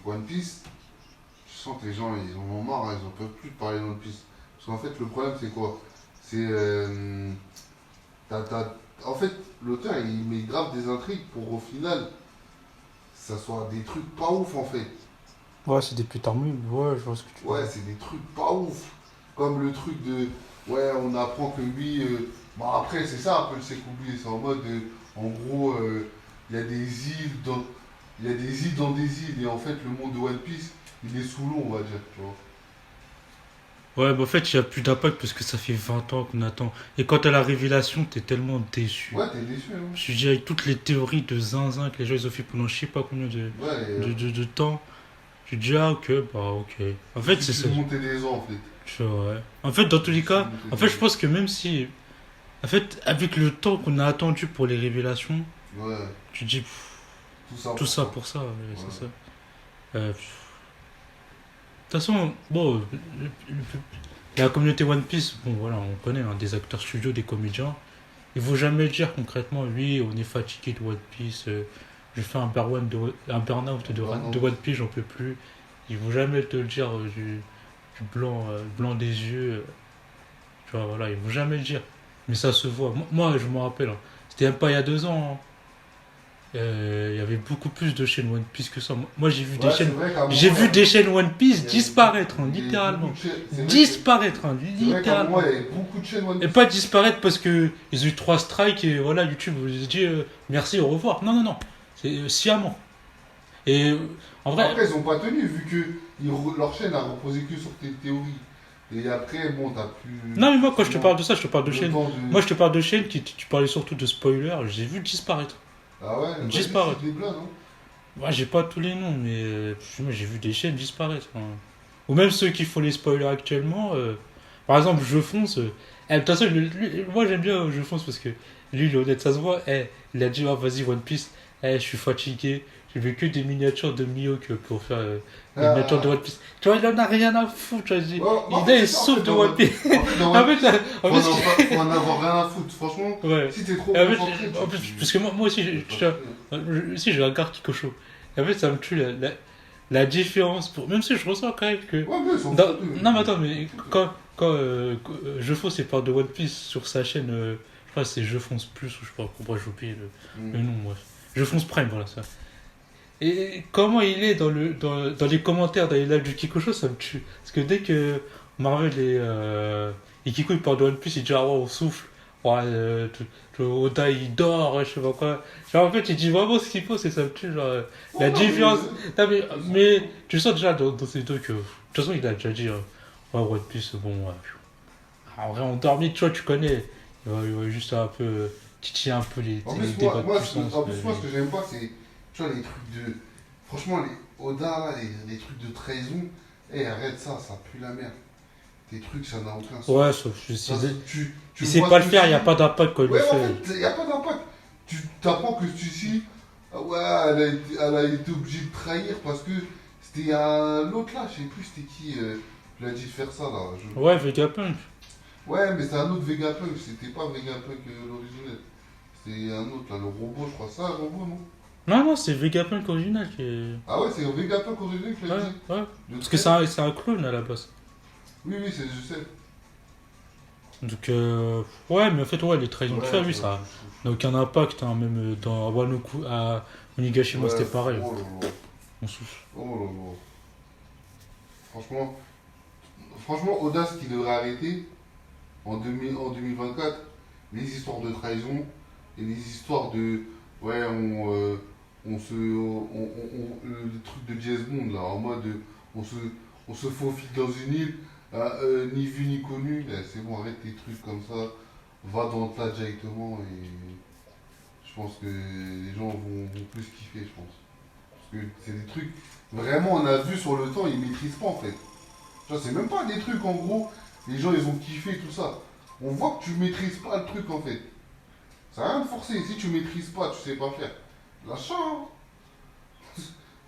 One Piece, je sens que les gens, ils en ont marre, hein, ils en peuvent plus de parler de One Piece. Parce qu'en fait, le problème, c'est quoi? C'est. T'as- t'as- En fait, l'auteur, il met grave des intrigues pour au final, ça soit des trucs pas ouf, en fait. Ouais, c'est des putains mouilles. Ouais, je vois ce que tu veux Ouais, dire. c'est des trucs pas ouf. Comme le truc de. Ouais, on apprend que lui. Bon, après, c'est ça un peu le Sekoubi. C'est en mode. En gros, il y a des îles dans. Il y a des îles dans des îles. Et en fait, le monde de One Piece, il est sous l'eau, on va dire. Tu vois. Ouais, bah en fait, il n'y a plus d'impact parce que ça fait 20 ans qu'on attend. Et quand t'as la révélation, t'es tellement déçu. Ouais, t'es déçu, hein. Je suis dit, avec toutes les théories de zinzin que les gens ils ont fait pendant je sais pas combien Ouais, de temps, je dis, ah ok, bah ok. En il fait, c'est suffit ça. de monter des ans, en fait. Tu vois, ouais. En fait, dans tous Il les suffit cas, de monter en des fait, je ans. pense que même si. En fait, avec le temps qu'on a attendu pour les révélations, Ouais, tu dis, pff, tout ça tout pour ça ça. pour ça, ouais, c'est ça. Ouais. De toute façon, bon, la communauté One Piece, bon voilà, on connaît hein, des acteurs studio, des comédiens. Ils vont jamais dire concrètement, oui, on est fatigué de One Piece, je fais un burn-out de Burnout. One Piece, j'en peux plus. Ils vont jamais te le dire du blanc des yeux, tu vois, voilà, ils vont jamais le dire. Mais ça se voit. Moi, je me rappelle, hein, c'était même pas il y a 2 ans, hein. Il y avait beaucoup plus de chaînes One Piece que ça. Moi, Ouais, c'est vrai qu'à un j'ai moment, vu des chaînes One il Piece y avait beaucoup, disparaître, hein, il y avait beaucoup littéralement. de chaînes. Disparaître, hein, C'est vrai qu'à un moment, littéralement. il y avait beaucoup de chaînes One Et Piece. pas disparaître parce que ils ont eu 3 strikes et voilà, YouTube vous a dit merci, au revoir. Non, non, non. C'est sciemment. Et en vrai, Après, ils ont pas tenu, vu que leur chaîne a reposé que sur tes théories. Et après, bon, t'as plus non, mais moi, quand je te parle forcément de ça, je te parle de le chaînes. temps de. Moi, je te parle de chaînes qui, tu parlais surtout de spoilers, j'ai vu disparaître. Ah ouais, vas-y, Disparaître. cite les blancs, non? Moi, j'ai pas tous les noms, mais moi, j'ai vu des chaînes disparaître, hein. Ou même ceux qui font les spoilers actuellement. Par exemple, Je Fonce. De toute façon, moi, j'aime bien Je Fonce parce que lui, il est honnête, ça se voit. Il a dit, ah, vas-y, One Piece, je suis fatigué. J'ai vu que des miniatures de Mihawk pour faire des miniatures de Ah, One Piece. Tu vois, il en a rien à foutre. Tu vois, ouais, mais en il fait, est c'est ça, en sauf fait, de One Piece. En fait, dans En One fait, Piece, en fait, faut en avoir rien à foutre. Franchement, ouais. si t'es trop Et concentré, en fait, parce que moi aussi, tu vas pas kiffer. si je regarde Kikosho. Et en fait, ça me tue la différence. Même si je ressens quand même que. Ouais, mais ils s'en foutent. Non, mais attends, mais quand Je Fonce et parle de One Piece sur sa chaîne, je crois que c'est Je Fonce Plus, ou je sais pas, pourquoi j'ai oublié le nom, bref. Je Fonce Prime, voilà ça. Et comment il est dans les commentaires dans les lives du Kikosho, ça me tue. Parce que dès que Marvel et Kiko il parle de One Piece, il dit ah ouais, on souffle. Ouais, Oda il dort, je sais pas quoi. Genre en fait, il dit vraiment ce qu'il faut, c'est ça me tue. Genre, Oh la non, différence. Non, ils s'en mais foutent. tu sens déjà dans ces deux que. De toute façon, il a déjà dit ouais, One Piece, bon, ouais. En vrai, on dormit, tu vois, tu connais. Il va juste un peu titiller un peu En les plus, débats de puissance. en plus, moi, ce que j'aime pas, c'est, tu vois, les trucs de. Franchement, les Oda, là, les trucs de trahison, arrête ça, ça pue la merde. Tes trucs, ça n'a aucun Ouais, sens. sauf que Ça, tu il sait vois pas le faire, il n'y a ceci. pas d'impact quand il le Ouais, en fait. fait, il n'y a pas d'impact. Tu t'apprends que ceci, ah ouais, elle a été obligée de trahir parce que c'était l'autre là, je sais plus c'était qui, lui a dit de faire ça là. Ouais, Vegapunk. Ouais, mais c'est un autre Vegapunk, c'était pas Vegapunk l'original. C'était un autre là, le robot, je crois. Ça, un robot, non? Non, non, c'est Vegapunk original qui est. Ah ouais, c'est Vegapunk original qui l'a Ouais, dit. ouais. De Parce que trahir. c'est un clone à la base. Oui, oui, je sais. Donc, ouais, mais en fait, ouais, les trahisons de Ouais, fer, tu lui, vois, ça n'a aucun impact, hein. Même dans Wanoku, à Onigashima, Ouais, c'était pareil. oh là là. On souffle. Oh là là. Franchement, franchement, Oda, ce qu'il devrait arrêter en 2024, les histoires de trahison et les histoires de. Ouais, le truc de James Bond, là, en mode. On se, on se faufile dans une île, ni vu ni connu. Là, c'est bon, arrête tes trucs comme ça. Va dans le tas directement et je pense que les gens vont plus kiffer, je pense. Parce que c'est des trucs. Vraiment, on a vu sur le temps, ils maîtrisent pas en fait. Tu vois, c'est même pas des trucs en gros, les gens ils ont kiffé tout ça. On voit que tu maîtrises pas le truc en fait. Ça n'a rien de forcé. Si tu maîtrises pas, tu sais pas faire. Lâche ça, hein.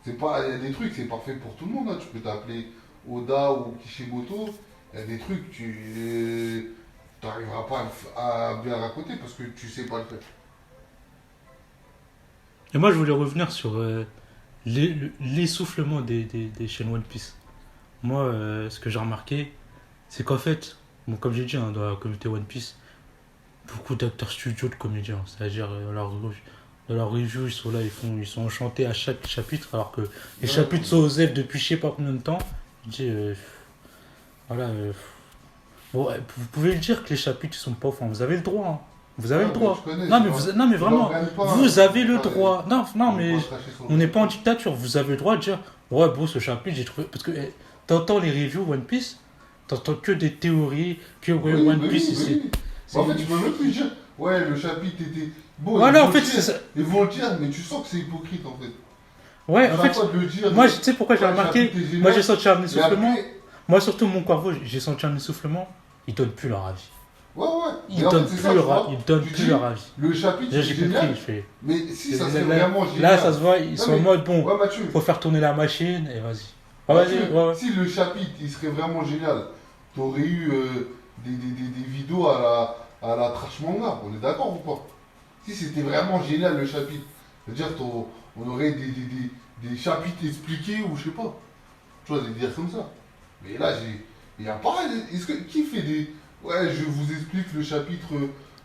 C'est pas, il y a des trucs, c'est parfait pour tout le monde, hein. Tu peux t'appeler Oda ou Kishimoto. Il y a des trucs, tu n'arriveras pas à bien raconter parce que tu sais pas le faire. Et moi, je voulais revenir sur l'essoufflement des chaînes One Piece. Moi, ce que j'ai remarqué, c'est qu'en fait, bon, comme j'ai dit, hein, dans la communauté One Piece, beaucoup d'acteurs studio de comédiens. C'est-à-dire, dans leur review, ils sont là, ils sont enchantés à chaque chapitre, alors que les chapitres sont aux F depuis je sais pas combien de temps. Je dis, voilà. Bon, vous pouvez le dire que les chapitres ils sont pas. Enfin, vous avez le droit. Hein. Vous avez le droit. Non, mais vraiment, vous avez le droit. Non, mais on n'est pas en dictature. Vous avez le droit de dire, ouais, bon, ce chapitre, j'ai trouvé. Parce que t'entends les reviews One Piece, t'entends que des théories, que ouais, One Piece, c'est. En fait, tu peux même plus dire, ouais, le chapitre était. Bon, voilà, en fait, c'est ça. Ils vont le dire, mais tu sens que c'est hypocrite, en fait. Ouais, en fait, moi, tu sais pourquoi j'ai remarqué. Moi, j'ai senti un essoufflement. Moi, surtout, mon cerveau, j'ai senti un essoufflement. Ils donnent plus leur avis. Ouais. Ils donnent plus leur avis. Le chapitre, j'ai compris. Mais si ça serait vraiment génial. Là, ça se voit, ils sont en mode, bon, Mathieu, faut faire tourner la machine, et vas-y. Si le chapitre, il serait vraiment génial, t'aurais eu des vidéos à la trash manga, on est d'accord ou pas? Si c'était vraiment génial le chapitre, c'est-à-dire on aurait des chapitres expliqués ou je sais pas. Tu vois, des dires comme ça. Mais là, il n'y a pas. Qui fait des. Ouais, je vous explique le chapitre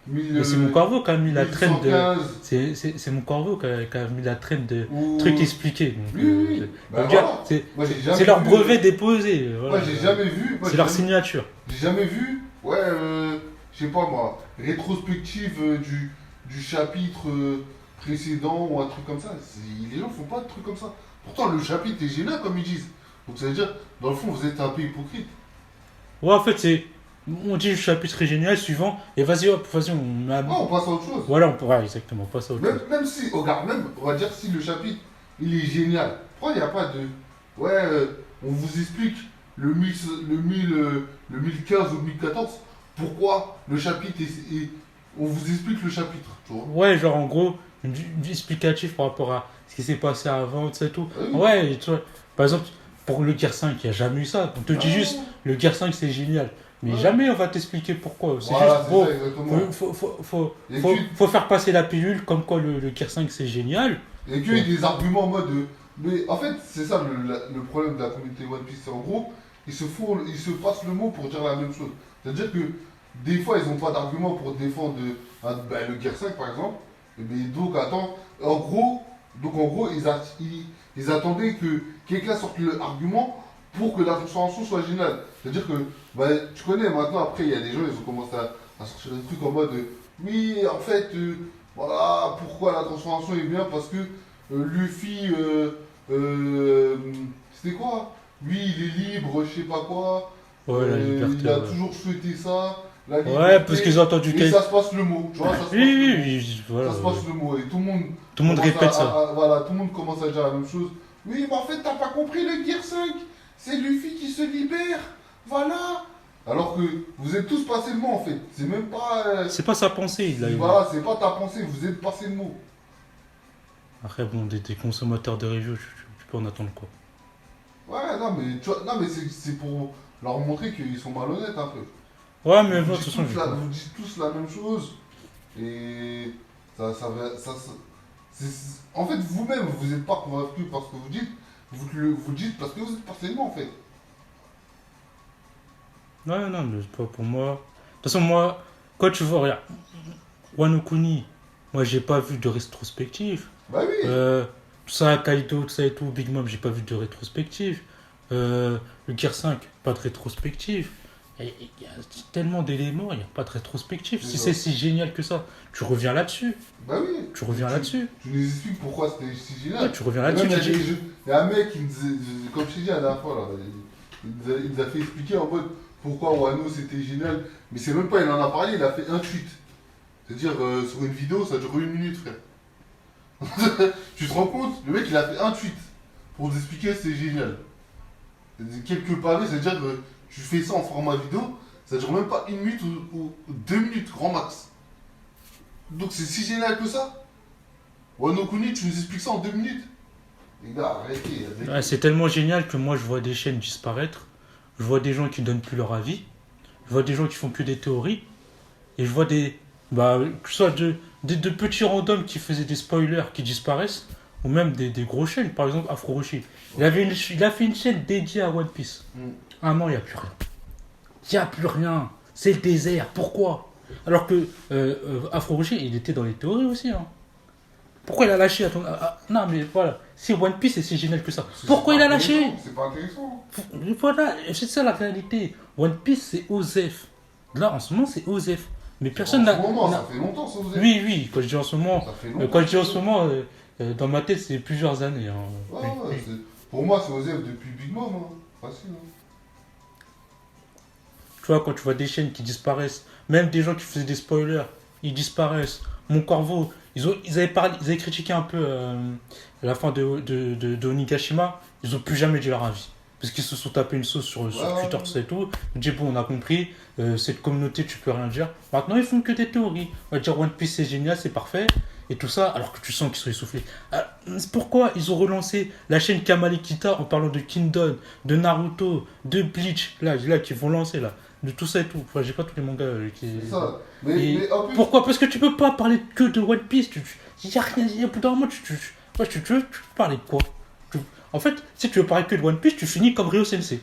1000. Mais c'est mon corbeau qui a mis la traîne de. 1115. C'est mon corbeau qui a mis la traîne de trucs expliqués. Donc, oui. Bah, voilà. C'est leur brevet déposé. Voilà. Moi, j'ai jamais vu. C'est leur signature. J'ai jamais vu. Ouais, je sais pas moi. Rétrospective du chapitre précédent ou un truc comme ça. Les gens font pas de trucs comme ça. Pourtant, le chapitre est génial, comme ils disent. Donc, ça veut dire, dans le fond, vous êtes un peu hypocrite. Ouais, en fait, c'est. On dit le chapitre est génial, suivant, et vas-y, hop, on passe à autre chose. Voilà, on pourra exactement passer à autre chose. Même si, regarde, on va dire si le chapitre, il est génial. Pourquoi il n'y a pas de. Ouais, on vous explique le 1015 ou le 1014, pourquoi le chapitre est. On vous explique le chapitre, tu vois. Ouais, genre en gros, une explicatif par rapport à ce qui s'est passé avant, tu sais tout. Oui. Ouais, tu vois, par exemple, pour le Gear 5, il n'y a jamais eu ça. On te dit juste, le Gear 5 c'est génial. Mais jamais on va t'expliquer pourquoi. C'est juste, bon, faut faire passer la pilule comme quoi le Gear 5 c'est génial. Et qu'il y ait des arguments en mode. Mais en fait, c'est ça le problème de la communauté One Piece. C'est en gros, ils se passent le mot pour dire la même chose. C'est-à-dire que des fois, ils n'ont pas d'argument pour défendre le Gear 5 par exemple. Mais donc, attends, en gros, ils attendaient que quelqu'un sorte l'argument pour que la transformation soit géniale. C'est-à-dire que, tu connais maintenant, après, il y a des gens, ils ont commencé à sortir des trucs en mode oui, en fait, voilà, pourquoi la transformation est bien, parce que Luffy, c'était quoi? Lui, il est libre, je sais pas quoi. Ouais, la liberté. Il a toujours souhaité ça. Ouais, parce qu'ils ont entendu et ça se passe le mot. Tu vois, ça se passe le mot. Et tout le monde répète ça. Voilà, tout le monde commence à dire la même chose. Oui, mais en fait, t'as pas compris le Gear 5. C'est Luffy qui se libère. Voilà. Alors que vous êtes tous passés le mot, en fait. C'est même pas. C'est pas sa pensée. Voilà, c'est pas ta pensée. Vous êtes passé le mot. Après, bon, des consommateurs de reviews, tu peux en attendre quoi? Ouais, non, mais c'est pour leur montrer qu'ils sont malhonnêtes un peu. Ouais, mais bon, vous dites tous la même chose. Et en fait, vous-même, vous n'êtes pas convaincu par ce que vous dites. Vous dites parce que vous êtes partiellement, en fait. Ouais, non, mais pas pour moi. De toute façon, moi, quand tu vois, regarde, Wano Kuni, moi, j'ai pas vu de rétrospective. Bah oui. Tout ça, Kaido, tout ça et tout, Big Mom, j'ai pas vu de rétrospective. Le Gear 5, pas de rétrospective. Il y a tellement d'éléments, il n'y a pas de rétrospective. Si c'est si génial que ça, tu reviens là-dessus. Bah oui. Tu reviens là-dessus. Tu nous expliques pourquoi c'était si génial. Ouais, tu reviens là-dessus. Il y a un mec qui me disait, comme je t'ai dit la dernière fois, là, il nous a fait expliquer en mode pourquoi Wano c'était génial. Mais c'est même pas, il en a parlé, il a fait un tweet. C'est-à-dire, sur une vidéo, ça dure 1 minute, frère. Tu te rends compte? Le mec, il a fait un tweet pour nous expliquer c'est génial. Quelques pavés, c'est-à-dire que tu fais ça en format vidéo, ça dure même pas 1 minute ou 2 minutes, grand max. Donc c'est si génial que ça. Wano Kuni, tu nous expliques ça en 2 minutes. Les gars, arrêtez. Ouais, c'est tellement génial que moi je vois des chaînes disparaître, je vois des gens qui donnent plus leur avis, je vois des gens qui font que des théories, et je vois que ce soit de petits randoms qui faisaient des spoilers qui disparaissent, ou même des grosses chaînes, par exemple Afro Rocher. Il a fait une chaîne dédiée à One Piece. Un an, il n'y a plus rien. Il n'y a plus rien. C'est le désert. Pourquoi? Alors que Afro Rocher, il était dans les théories aussi. Hein. Pourquoi il a lâché non, mais voilà. Si One Piece est si génial que ça, pourquoi il a lâché? C'est pas intéressant. Voilà, c'est ça la réalité. One Piece, c'est Osef. Là, en ce moment, c'est Osef. Mais personne n'a. En ce moment, ça fait longtemps, ça vous Oui, oui, quand je dis en ce moment, Ça fait longtemps. quand je dis en ce moment, dans ma tête, c'est plusieurs années. Hein. Ouais, Oui, ouais, oui. pour moi, c'est Osef depuis Big Mom. Hein. Facile. Hein. Tu vois, quand tu vois des chaînes qui disparaissent, même des gens qui faisaient des spoilers, ils disparaissent. Mon Corvo, ils avaient critiqué un peu la fin de Onigashima, ils ont plus jamais dit leur avis. Parce qu'ils se sont tapés une sauce sur Twitter, tout ça et tout. Ils disent, bon, on a compris, cette communauté, tu peux rien dire. Maintenant, ils font que des théories. On va dire One Piece, c'est génial, c'est parfait. Et tout ça, alors que tu sens qu'ils sont essoufflés. C'est pourquoi ils ont relancé la chaîne Kamalikita en parlant de Kingdom, de Naruto, de Bleach, là qui vont lancer, là. De tout ça et tout. Enfin, j'ai pas tous les mangas qui. C'est ça. Et Mais en plus, pourquoi? Parce que tu peux pas parler que de One Piece. Il y a rien. Au bout d'un moment, tu veux parler de quoi? En fait, si tu veux parler que de One Piece, tu finis comme Ryo Sensei.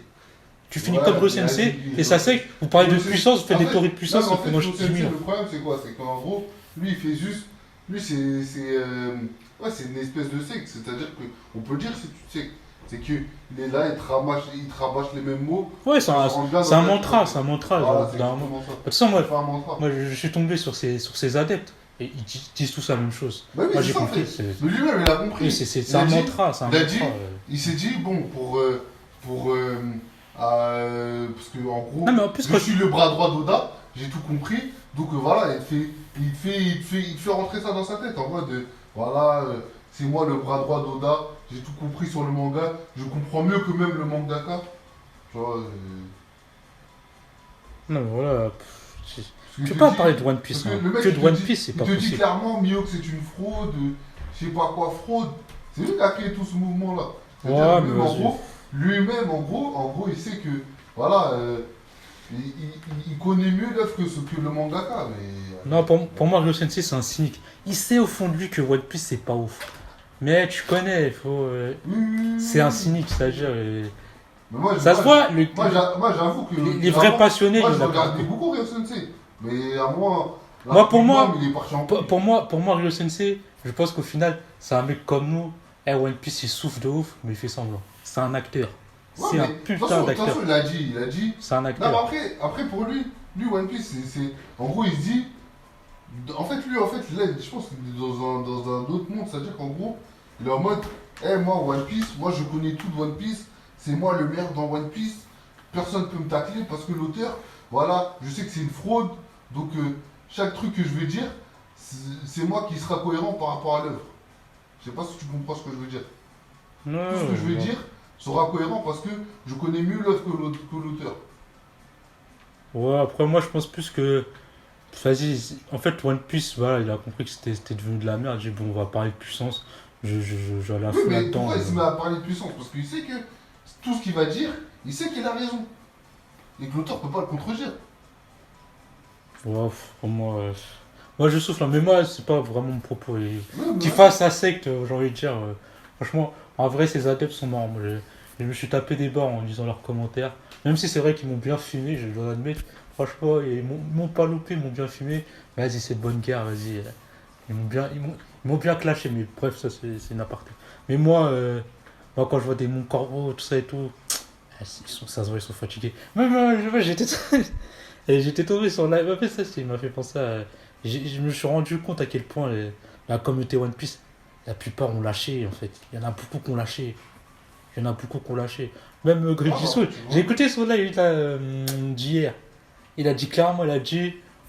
Tu finis Ouais, comme Ryo il a Sensei, dit- et ça c'est que vous parlez de Ryo Sensei- puissance, vous faites en des fait- théories de puissance, non, ça mais en fait fait, moi Ryo je Sensei, 10 000 ans. le problème, c'est quoi? C'est qu'en gros, lui, il fait juste. Lui, ouais, c'est une espèce de secte. C'est-à-dire que, on peut dire que c'est une secte. C'est qu'il est là, il te rabâche les mêmes mots. Ouais, c'est un mantra, c'est un mantra. Voilà, Genre, c'est d'un moment. exactement ça. De toute façon, C'est pas un mantra. moi je suis tombé sur ces adeptes, et ils disent tous la même chose. Bah oui, Moi c'est j'ai ça, en compris. fait. Mais lui-même, il a compris. Oui, c'est Il a un dit- mantra, c'est un il a mantra. dit- Il s'est dit, bon, parce que en gros, Non, mais en plus, je suis le bras droit d'Oda, j'ai tout compris, donc voilà, il te fait rentrer ça dans sa tête, en mode, voilà, c'est moi le bras droit d'Oda, j'ai tout compris sur le manga, je comprends mieux que même le mangaka, tu vois. Non, mais voilà. Tu Tu peux pas parler de One Piece. parce que Hein. le mec, Que il de te One dit- Piece, c'est il pas te dit possible. clairement, Mio, que c'est une fraude, je sais pas quoi, fraude, c'est lui qui a créé tout ce mouvement-là. C'est-à-dire, Ouais, lui, mais en vas-y. gros, lui-même, en gros, il sait que, voilà, il connaît mieux l'œuvre que le mangaka, mais... Non, pour moi, Ryo Sensei, c'est un cynique. Il sait au fond de lui que One Piece, c'est pas ouf. Mais tu connais, il faut. C'est un cynique, c'est-à-dire. Mais moi, Ça se voit, moi, j'avoue que... les vrais passionnés, Moi, il y je en a regardais pas. beaucoup Ryo Sensei, mais à moi... Moi, pour moi- il est parti en Pour moi, Ryo Sensei, je pense qu'au final, c'est un mec comme nous. One Piece, il souffle de ouf, mais il fait semblant. C'est un acteur. Ouais, C'est mais un de toute putain façon, d'acteur. il a dit... C'est un Non, acteur. mais après pour lui, One Piece, c'est... En gros, il se dit... En fait, là, je pense qu'il est dans un autre monde. C'est-à-dire qu'en gros, il est en mode... moi, One Piece, moi, je connais tout de One Piece. C'est moi le meilleur dans One Piece. Personne ne peut me tacler parce que l'auteur, voilà, je sais que c'est une fraude. Donc, chaque truc que je vais dire, c'est moi qui sera cohérent par rapport à l'œuvre. Je sais pas si tu comprends ce que je veux dire. Tout ce que je vais dire sera cohérent parce que je connais mieux l'œuvre que l'auteur. Ouais, après, moi, je pense plus que. Vas-y, en fait, One Piece, voilà, il a compris que c'était devenu de la merde. J'ai dit, bon, on va parler de puissance. Je vais la Oui, foutre mais là-dedans. pourquoi il se met à parler de puissance? Parce qu'il sait que tout ce qu'il va dire, il sait qu'il a raison. Et que l'auteur peut pas le contredire. Ouais, pour moi, moi, je souffle, hein, mais moi, c'est pas vraiment mon propos. Ouais, Qu'il ouais. fasse sa secte, j'ai envie de dire. Franchement, en vrai, ces adeptes sont marrants. Moi, je me suis tapé des barres en lisant leurs commentaires. Même si c'est vrai qu'ils m'ont bien filmé, je dois admettre. Franchement, ils m'ont pas loupé, ils m'ont bien filmé. Vas-y, c'est de bonne guerre, vas-y. Ils m'ont bien clashé, mais bref, ça, c'est une aparté. Mais moi, quand je vois des Mon Corvo, tout ça et tout, ça se voit, ils sont fatigués. Même, j'étais tombé sur live. Après, ça, il m'a fait penser à. Je me suis rendu compte à quel point la communauté One Piece, la plupart ont lâché, en fait. Il y en a beaucoup qui ont lâché. Même Greg Jisoo, tu vois. j'ai écouté son live là, d'hier. Il a dit clairement,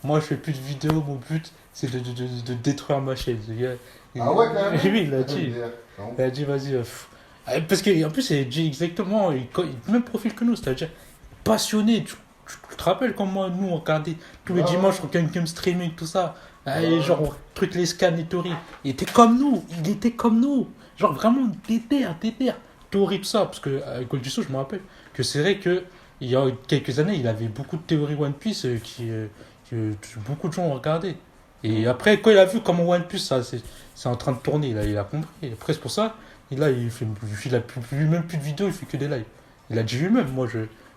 moi je fais plus de vidéos, mon but c'est de détruire ma chaîne. Ah ouais, carrément. Oui, il a dit. Il a dit, vas-y. Parce qu'en plus, il a dit exactement, même profil que nous, c'est-à-dire passionné. Tu te rappelles comme moi, nous, on regardait tous les Ouais, dimanches, ouais. on regardait Game Streaming, tout ça. Ouais. Genre, on truc les scans et Tori. Il était comme nous. Genre, vraiment, déterre. Théorie, tout ça. Parce que, avec Jisoo, je me rappelle que c'est vrai que il y a quelques années, il avait beaucoup de théories One Piece que beaucoup de gens ont regardé. Et après, quand il a vu comment One Piece, c'est en train de tourner, là, il a compris. Et après, c'est pour ça, il a même plus de vidéos, il fait que des lives. Il a dit lui-même,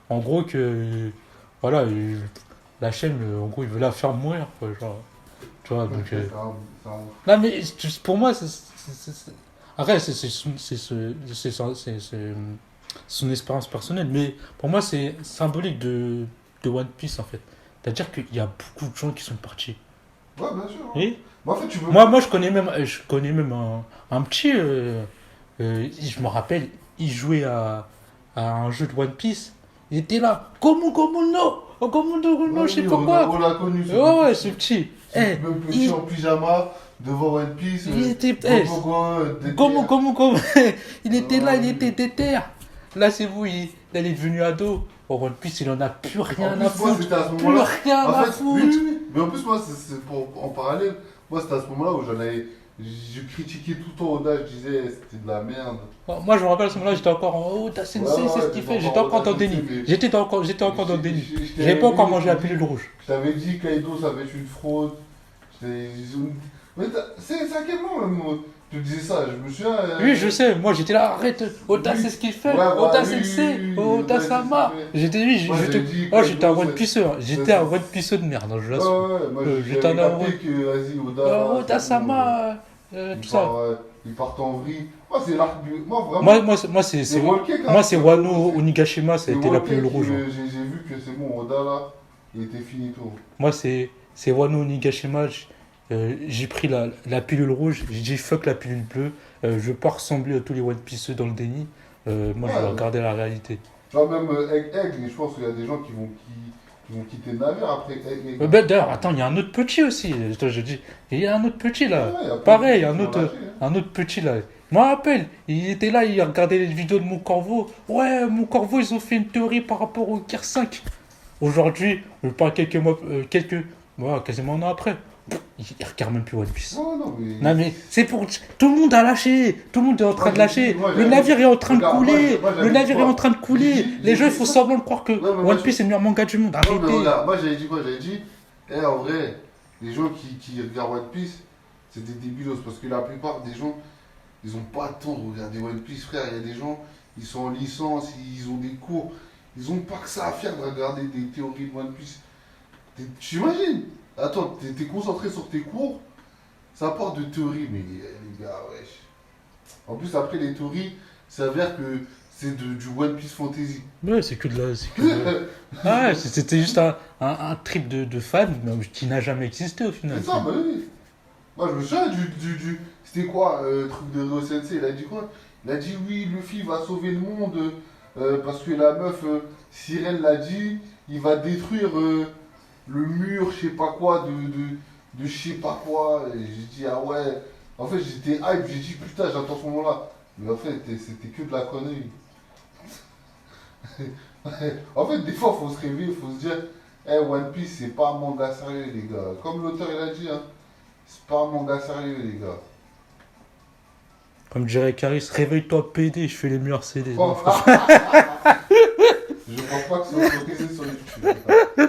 en gros, que, voilà, la chaîne, en gros, il veut la faire mourir, quoi, genre, tu vois, donc... Non, mais pour moi, après, c'est son expérience personnelle, mais pour moi, c'est symbolique de One Piece, en fait. C'est-à-dire qu'il y a beaucoup de gens qui sont partis. Ouais, bien sûr. Hein. Et Mais en fait, tu veux. moi, je connais même un petit, je me rappelle, il jouait à un jeu de One Piece. Il était là, comment non, comment non, Ouais, je sais oui, pas on quoi. l'a connu, Ouais, ce petit. ce Eh, petit en pyjama devant One Piece. il était, comment, il était là, il était déter. Là, c'est vous, il est devenu ado. Oh, One Piece, il en a plus rien à En plus, moi, foutre. c'était à ce Plus moment-là. rien En à fait, foutre. oui. Mais en plus, moi, c'est en parallèle. Moi, c'était à ce moment-là où j'en avais. Je critiquais tout le temps Oda, je disais c'était de la merde. Moi, je me rappelle à ce moment-là, j'étais encore en haut, Oda Sensei, Ouais, c'est ce ouais, qu'il fait. j'étais J'étais encore encore dans en le déni. Oda Sensei, J'étais encore dans le déni. Je J'avais pas encore t'avais mangé la dit- pilule rouge. Je t'avais dit Kaido, ça va être une fraude. Mais c'est à quel moment même, tu disais ça? Je me souviens. Oui, je sais, moi j'étais là, arrête, Oda Oui. c'est ce qu'il fait, Ouais, Oda oui, Sensei, oui, Oda Oda, c'est ce Sama. qu'il fait. J'étais, oui, Moi, j'avais dit j'étais un Kaido, One Pieceur, j'étais c'est- un One Pieceur de merde, hein, je Ouais, l'assure. ouais, moi J'étais j'avais un amoureux. capté que, vas-y, Oda. Oda c'est bon, Sama, il tout ça. il part en vrille. Moi, c'est l'arc du. Moi, vraiment. Moi, c'est Walker, quand moi, c'est même, Wano c'est- Onigashima, ça a c'est été la Walker pilule qui rouge. me- J'ai vu que c'est bon, Oda là, il était finito. Moi, c'est Wano Onigashima, j'ai pris la pilule rouge, j'ai dit fuck la pilule bleue, je veux pas ressembler à tous les One Piece dans le déni, moi je Ouais. vais regarder la réalité. Tu vois, même Aigle, je pense qu'il y a des gens qui vont quitter le navire après Aigle. Ben, d'ailleurs, attends, il y a un autre petit aussi, je dis, il y a un autre petit là. Ouais, il y a Pareil, plein de un gens qui autre, sont lâchés, hein. un autre petit là. Je me rappelle, il était là, il regardait les vidéos de Mon Corvo. Ouais, Mon Corvo, ils ont fait une théorie par rapport au Gear 5. Aujourd'hui, je parle quelques mois, ouais, quasiment un an après. Il regarde même plus One Piece. Ouais, non, mais. Non mais c'est pour... Tout le monde a lâché. Tout le monde est en train Moi, de lâcher. moi, Le j'avais- navire est en train de Regarde, couler. moi, j'avais Le navire dit est quoi? en train de couler. J'ai Les dit gens, il faut ça. semblant de croire que Ouais, mais moi, One Piece est le meilleur manga du monde. Non, mais Arrêtez. regarde, moi j'avais dit quoi? J'avais dit, en vrai, les gens qui regardent One Piece, c'est des débilos. Parce que la plupart des gens, ils ont pas le temps de regarder One Piece, frère. Il y a des gens, ils sont en licence, ils ont des cours. Ils ont pas que ça à faire de regarder des théories de One Piece. Tu imagines? Attends, t'es concentré sur tes cours, ça part de théories, mais les gars, wesh. En plus, après, les théories, ça s'avère que c'est du One Piece Fantasy. Ouais, c'est que de la... Ah ouais, c'était juste un trip de fan mais qui n'a jamais existé au final. C'est ça, bah oui. Moi, je me souviens c'était quoi, truc de Ryo Sensei, il a dit quoi? Il a dit, oui, Luffy va sauver le monde, parce que la meuf, Sirène l'a dit, il va détruire le mur, je sais pas quoi, de je sais pas quoi. Et j'ai dit, ah ouais. En fait, j'étais hype, j'ai dit, putain, j'attends ce moment-là. Mais en fait, c'était que de la connerie. En fait, des fois, faut se réveiller, faut se dire, One Piece, c'est pas un manga sérieux, les gars. Comme l'auteur, il a dit, hein, c'est pas un manga sérieux, les gars. Comme dirait Caris, réveille-toi PD, je fais les meilleurs CD. Oh, je pense pas que c'est autorisé sur YouTube.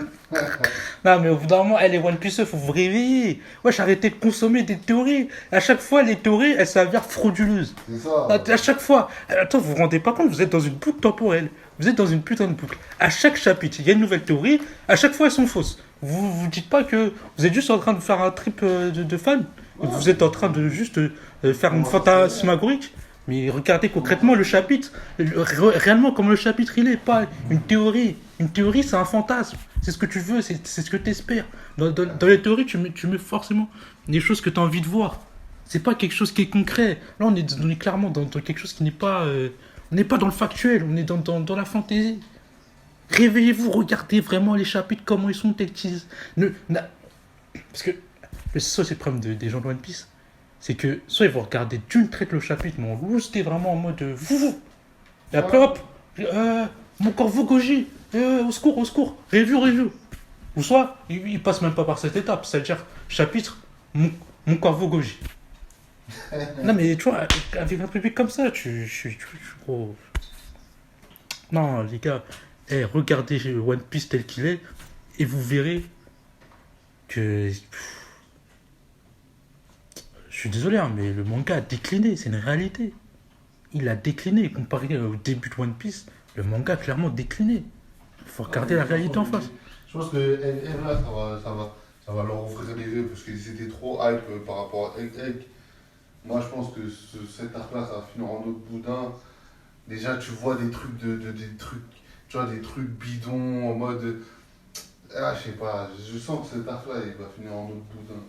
Non, mais au bout d'un moment, les One Piece, faut vous réveiller. Wesh, arrêtez de consommer des théories. À chaque fois, les théories, elles s'avèrent frauduleuses. C'est ça. À chaque fois. Attends, vous vous rendez pas compte, vous êtes dans une boucle temporelle. Vous êtes dans une putain de boucle. À chaque chapitre, il y a une nouvelle théorie. À chaque fois, elles sont fausses. Vous dites pas que vous êtes juste en train de faire un trip de fan. Ouais. Vous êtes en train de juste faire une fantasmagorique. Mais regardez concrètement le chapitre. Réellement, comme le chapitre il est, pas une théorie. Une théorie, c'est un fantasme. C'est ce que tu veux, c'est ce que tu espères. Dans les théories, tu mets forcément des choses que tu as envie de voir. C'est pas quelque chose qui est concret. Là, on est clairement dans quelque chose qui n'est pas... on n'est pas dans le factuel, on est dans la fantaisie. Réveillez-vous, regardez vraiment les chapitres, comment ils sont tels qu'ils... Parce que ça, c'est le problème des gens de One Piece. C'est que soit ils vont regarder d'une traite le chapitre, mais on loose, t'es vraiment en mode... Et après, hop, mon corvo Goji, au secours, review. Ou soit, il passe même pas par cette étape, c'est-à-dire, chapitre, mon corvo Goji. Non, mais tu vois, avec un public comme ça, je suis gros... Non, les gars, regardez One Piece tel qu'il est, et vous verrez que... suis désolé, hein, mais le manga a décliné, c'est une réalité. Il a décliné, comparé au début de One Piece, le manga a clairement décliné. Il faut regarder la réalité en face. Je pense que Egg, là, ça va leur ouvrir les yeux parce qu'ils étaient trop hype par rapport à Egg. Moi, je pense que cet arc-là, ça va finir en autre boudin. Déjà, tu vois des trucs des trucs, tu vois, des trucs bidons en mode. Ah, je sais pas, je sens que cet arc-là, il va finir en autre boudin.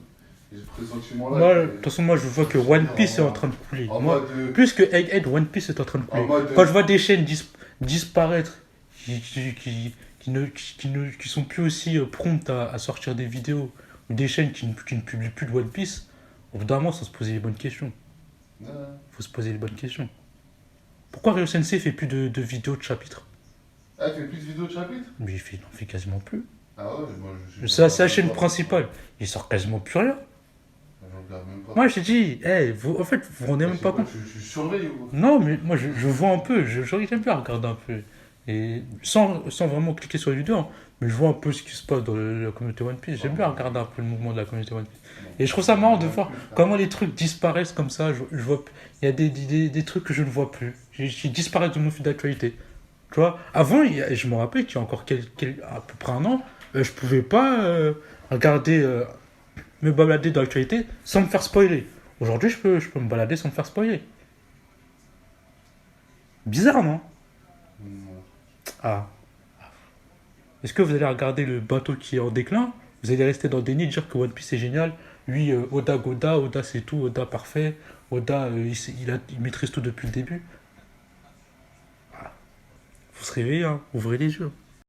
J'ai ce pressentiment-là. Moi, de toute façon, moi, je vois que One Piece est en train de couler. En Moi, mode. plus que Egghead, One Piece est en train de couler. En mode. Quand je vois des chaînes disparaître, qui sont plus aussi promptes à sortir des vidéos, ou des chaînes qui ne publient plus de One Piece, au bout d'un moment, faut se poser les bonnes questions. Ouais. Faut se poser les bonnes questions. Pourquoi Ryo Sensei fait plus de vidéos de chapitres? Ah, tu fais plus de vidéos de chapitres? Mais il n'en fait quasiment plus. Ah ouais, moi je suis. C'est la chaîne principale. Il sort quasiment plus rien. Je regarde même pas. Moi, je t'ai dit, en fait, vous vous rendez même pas compte. Tu surveilles ou quoi? Non, mais moi, je vois un peu. J'aime bien regarder un peu. Et sans vraiment cliquer sur les vidéos, hein, mais je vois un peu ce qui se passe dans la communauté One Piece. J'aime bien regarder un peu le mouvement de la communauté One Piece. Et je trouve ça marrant de voir comment les trucs disparaissent comme ça. Je vois, il y a des trucs que je ne vois plus. Qui disparaissent de mon fil d'actualité. Tu vois, avant, je me rappelle qu'il y a encore à peu près un an, je pouvais pas regarder, me balader dans l'actualité sans me faire spoiler. Aujourd'hui, je peux me balader sans me faire spoiler. Bizarre, non? Non. Ah. Est-ce que vous allez regarder le bateau qui est en déclin? Vous allez rester dans le déni, dire que One Piece est génial. Lui, Oda Goda, Oda c'est tout, Oda parfait. Oda, il maîtrise tout depuis le début. Ah. Faut se réveiller, hein. Ouvrez les yeux.